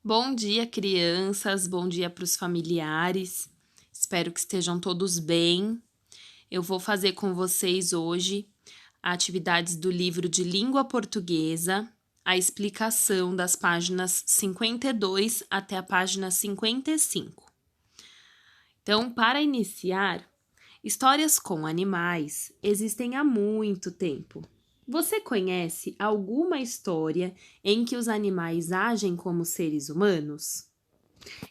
Bom dia, crianças, bom dia para os familiares. Espero que estejam todos bem. Eu vou fazer com vocês hoje atividades do livro de língua portuguesa, a explicação das páginas 52 até a página 55. Então, para iniciar, histórias com animais existem há muito tempo. Você conhece alguma história em que os animais agem como seres humanos?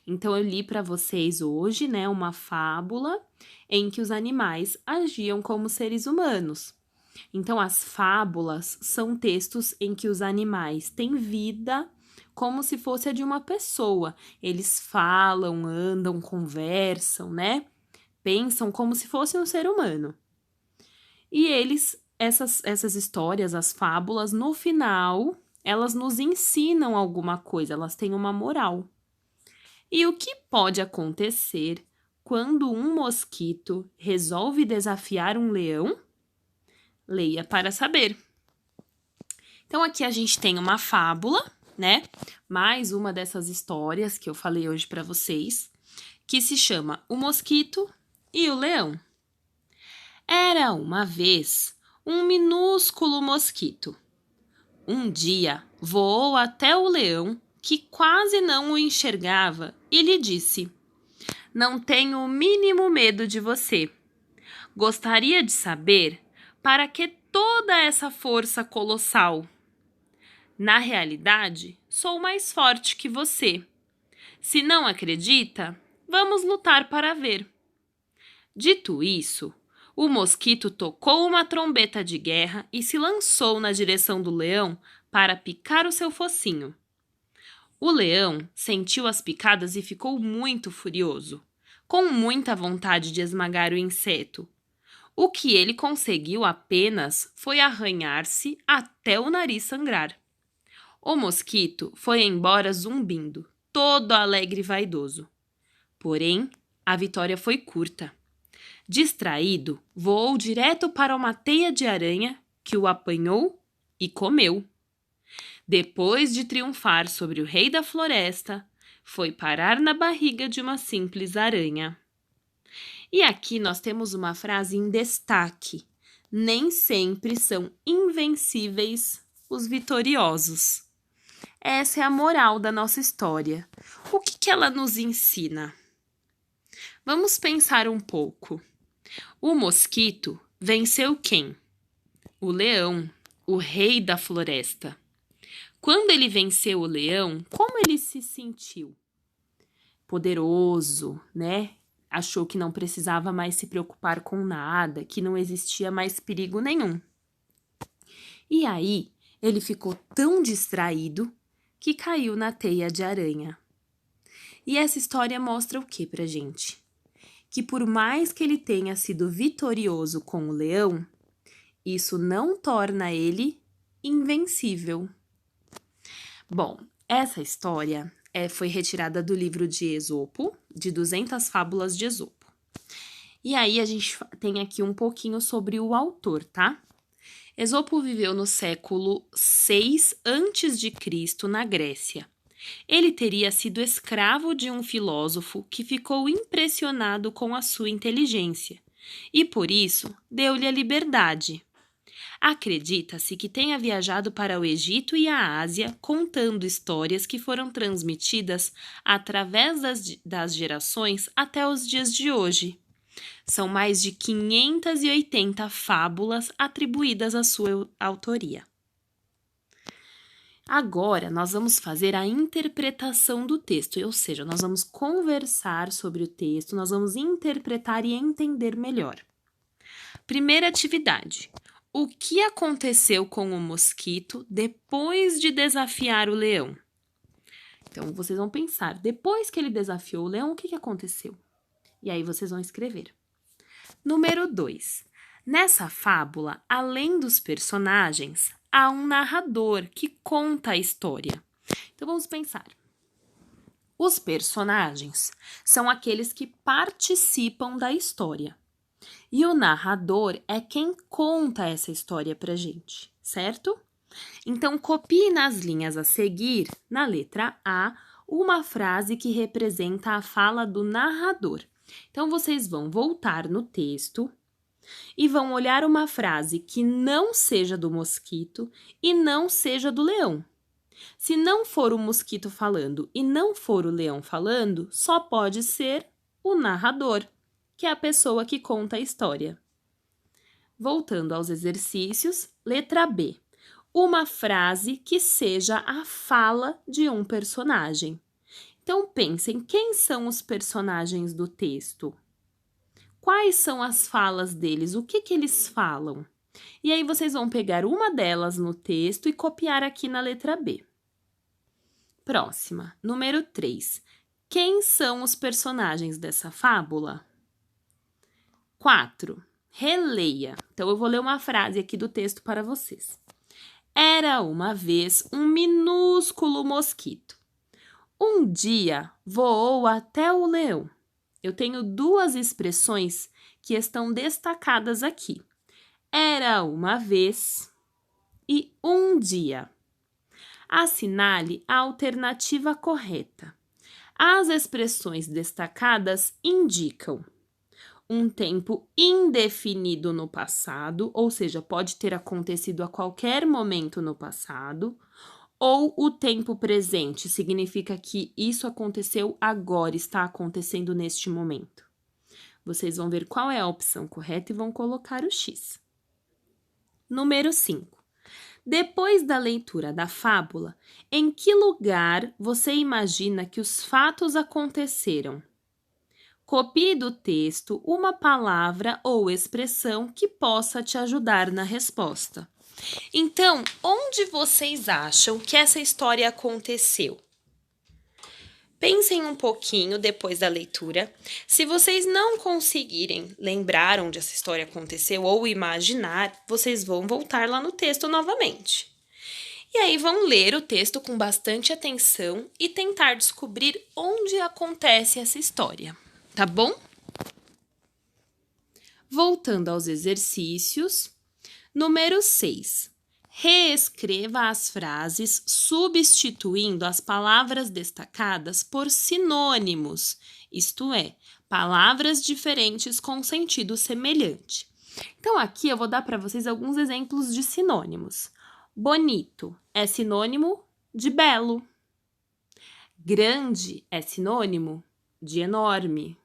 Então, eu li para vocês hoje, uma fábula em que os animais agiam como seres humanos. Então, as fábulas são textos em que os animais têm vida como se fosse a de uma pessoa. Eles falam, andam, conversam, Pensam como se fosse um ser humano. E essas histórias, as fábulas, no final, elas nos ensinam alguma coisa, elas têm uma moral. E o que pode acontecer quando um mosquito resolve desafiar um leão? Leia para saber. Então, aqui a gente tem uma fábula, Mais uma dessas histórias que eu falei hoje para vocês, que se chama O Mosquito e o Leão. Era uma vez um minúsculo mosquito. Um dia voou até o leão, que quase não o enxergava, e lhe disse: "Não tenho o mínimo medo de você. Gostaria de saber para que toda essa força colossal. Na realidade, sou mais forte que você. Se não acredita, vamos lutar para ver." Dito isso, o mosquito tocou uma trombeta de guerra e se lançou na direção do leão para picar o seu focinho. O leão sentiu as picadas e ficou muito furioso, com muita vontade de esmagar o inseto. O que ele conseguiu apenas foi arranhar-se até o nariz sangrar. O mosquito foi embora zumbindo, todo alegre e vaidoso. Porém, a vitória foi curta. Distraído, voou direto para uma teia de aranha que o apanhou e comeu. Depois de triunfar sobre o rei da floresta, foi parar na barriga de uma simples aranha. E aqui nós temos uma frase em destaque: nem sempre são invencíveis os vitoriosos. Essa é a moral da nossa história. O que ela nos ensina? Vamos pensar um pouco. O mosquito venceu quem? O leão, o rei da floresta. Quando ele venceu o leão, como ele se sentiu? Poderoso, Achou que não precisava mais se preocupar com nada, que não existia mais perigo nenhum. E aí, ele ficou tão distraído que caiu na teia de aranha. E essa história mostra o que pra gente? Que por mais que ele tenha sido vitorioso com o leão, isso não torna ele invencível. Bom, essa história foi retirada do livro de Esopo, de 200 fábulas de Esopo. E aí a gente tem aqui um pouquinho sobre o autor, tá? Esopo viveu no século 6 a.C. na Grécia. Ele teria sido escravo de um filósofo que ficou impressionado com a sua inteligência e, por isso, deu-lhe a liberdade. Acredita-se que tenha viajado para o Egito e a Ásia contando histórias que foram transmitidas através das gerações até os dias de hoje. São mais de 580 fábulas atribuídas à sua autoria. Agora, nós vamos fazer a interpretação do texto, ou seja, nós vamos conversar sobre o texto, nós vamos interpretar e entender melhor. Primeira atividade: o que aconteceu com o mosquito depois de desafiar o leão? Então, vocês vão pensar, depois que ele desafiou o leão, o que aconteceu? E aí vocês vão escrever. Número 2. Nessa fábula, além dos personagens, há um narrador que conta a história. Então, vamos pensar. Os personagens são aqueles que participam da história. E o narrador é quem conta essa história pra gente, certo? Então, copie nas linhas a seguir, na letra A, uma frase que representa a fala do narrador. Então, vocês vão voltar no texto e vão olhar uma frase que não seja do mosquito e não seja do leão. Se não for o mosquito falando e não for o leão falando, só pode ser o narrador, que é a pessoa que conta a história. Voltando aos exercícios, letra B. Uma frase que seja a fala de um personagem. Então, pensem, quem são os personagens do texto? Quais são as falas deles? O que eles falam? E aí, vocês vão pegar uma delas no texto e copiar aqui na letra B. Próxima, número 3. Quem são os personagens dessa fábula? 4. Releia. Então, eu vou ler uma frase aqui do texto para vocês. Era uma vez um minúsculo mosquito. Um dia voou até o leão. Eu tenho duas expressões que estão destacadas aqui. Era uma vez e um dia. Assinale a alternativa correta. As expressões destacadas indicam um tempo indefinido no passado, ou seja, pode ter acontecido a qualquer momento no passado, ou o tempo presente, significa que isso aconteceu agora, está acontecendo neste momento. Vocês vão ver qual é a opção correta e vão colocar o X. Número 5. Depois da leitura da fábula, em que lugar você imagina que os fatos aconteceram? Copie do texto uma palavra ou expressão que possa te ajudar na resposta. Então, onde vocês acham que essa história aconteceu? Pensem um pouquinho depois da leitura. Se vocês não conseguirem lembrar onde essa história aconteceu ou imaginar, vocês vão voltar lá no texto novamente. E aí vão ler o texto com bastante atenção e tentar descobrir onde acontece essa história. Tá bom? Voltando aos exercícios. Número 6. Reescreva as frases substituindo as palavras destacadas por sinônimos, isto é, palavras diferentes com sentido semelhante. Então, aqui eu vou dar para vocês alguns exemplos de sinônimos. Bonito é sinônimo de belo. Grande é sinônimo de enorme.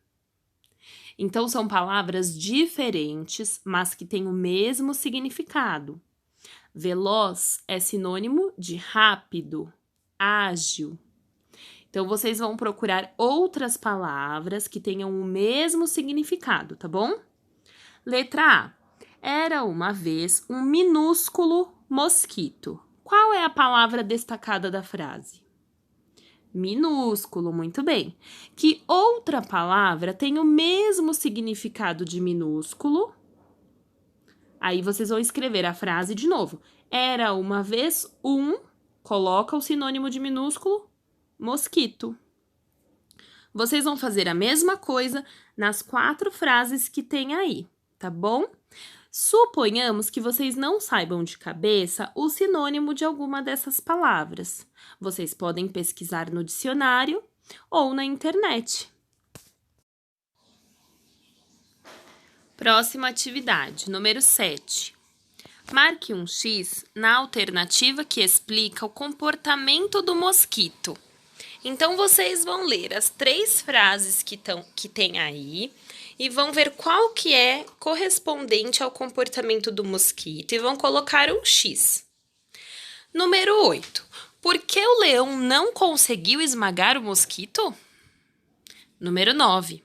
Então, são palavras diferentes, mas que têm o mesmo significado. Veloz é sinônimo de rápido, ágil. Então, vocês vão procurar outras palavras que tenham o mesmo significado, tá bom? Letra A. Era uma vez um minúsculo mosquito. Qual é a palavra destacada da frase? Minúsculo, muito bem. Que outra palavra tem o mesmo significado de minúsculo? Aí vocês vão escrever a frase de novo. Era uma vez coloca o sinônimo de minúsculo, mosquito. Vocês vão fazer a mesma coisa nas 4 frases que tem aí, tá bom? Suponhamos que vocês não saibam de cabeça o sinônimo de alguma dessas palavras. Vocês podem pesquisar no dicionário ou na internet. Próxima atividade, número 7. Marque um X na alternativa que explica o comportamento do mosquito. Então, vocês vão ler as 3 frases que tem aí e vão ver qual que é correspondente ao comportamento do mosquito e vão colocar um X. Número 8. Por que o leão não conseguiu esmagar o mosquito? Número 9.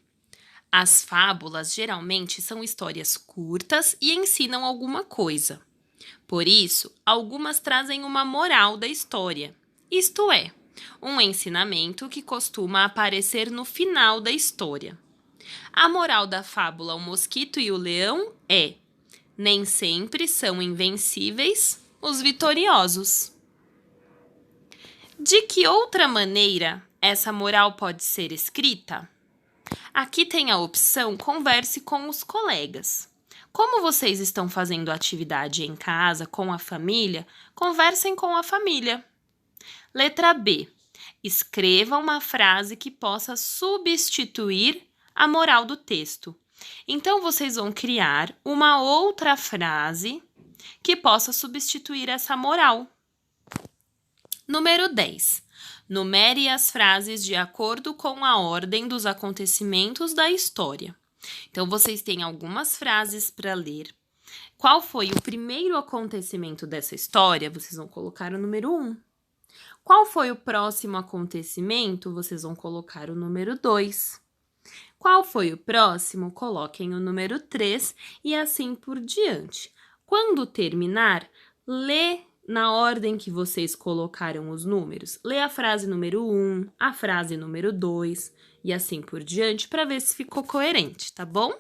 As fábulas geralmente são histórias curtas e ensinam alguma coisa. Por isso, algumas trazem uma moral da história, isto é, um ensinamento que costuma aparecer no final da história. A moral da fábula O Mosquito e o Leão é: nem sempre são invencíveis os vitoriosos. De que outra maneira essa moral pode ser escrita? Aqui tem a opção Converse com os colegas. Como vocês estão fazendo a atividade em casa, com a família, conversem com a família. Letra B. Escreva uma frase que possa substituir a moral do texto. Então, vocês vão criar uma outra frase que possa substituir essa moral. Número 10. Numere as frases de acordo com a ordem dos acontecimentos da história. Então, vocês têm algumas frases para ler. Qual foi o primeiro acontecimento dessa história? Vocês vão colocar o número 1. Qual foi o próximo acontecimento? Vocês vão colocar o número 2. Qual foi o próximo? Coloquem o número 3 e assim por diante. Quando terminar, lê na ordem que vocês colocaram os números. Lê a frase número 1, a frase número 2 e assim por diante para ver se ficou coerente, tá bom?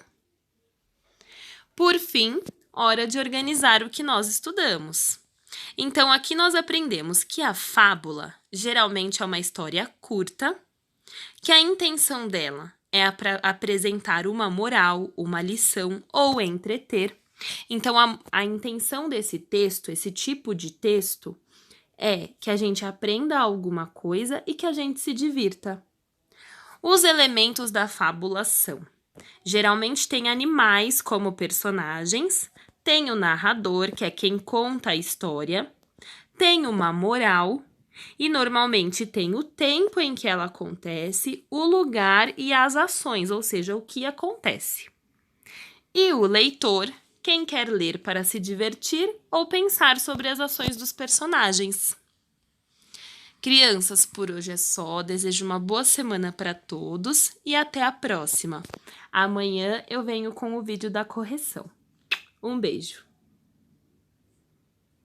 Por fim, hora de organizar o que nós estudamos. Então, aqui nós aprendemos que a fábula geralmente é uma história curta, que a intenção dela é apresentar uma moral, uma lição ou entreter. Então, a intenção desse texto, esse tipo de texto, é que a gente aprenda alguma coisa e que a gente se divirta. Os elementos da fábula são: geralmente tem animais como personagens, tem o narrador, que é quem conta a história, tem uma moral e normalmente tem o tempo em que ela acontece, o lugar e as ações, ou seja, o que acontece. E o leitor, quem quer ler para se divertir ou pensar sobre as ações dos personagens. Crianças, por hoje é só. Desejo uma boa semana para todos e até a próxima. Amanhã eu venho com o vídeo da correção. Um beijo!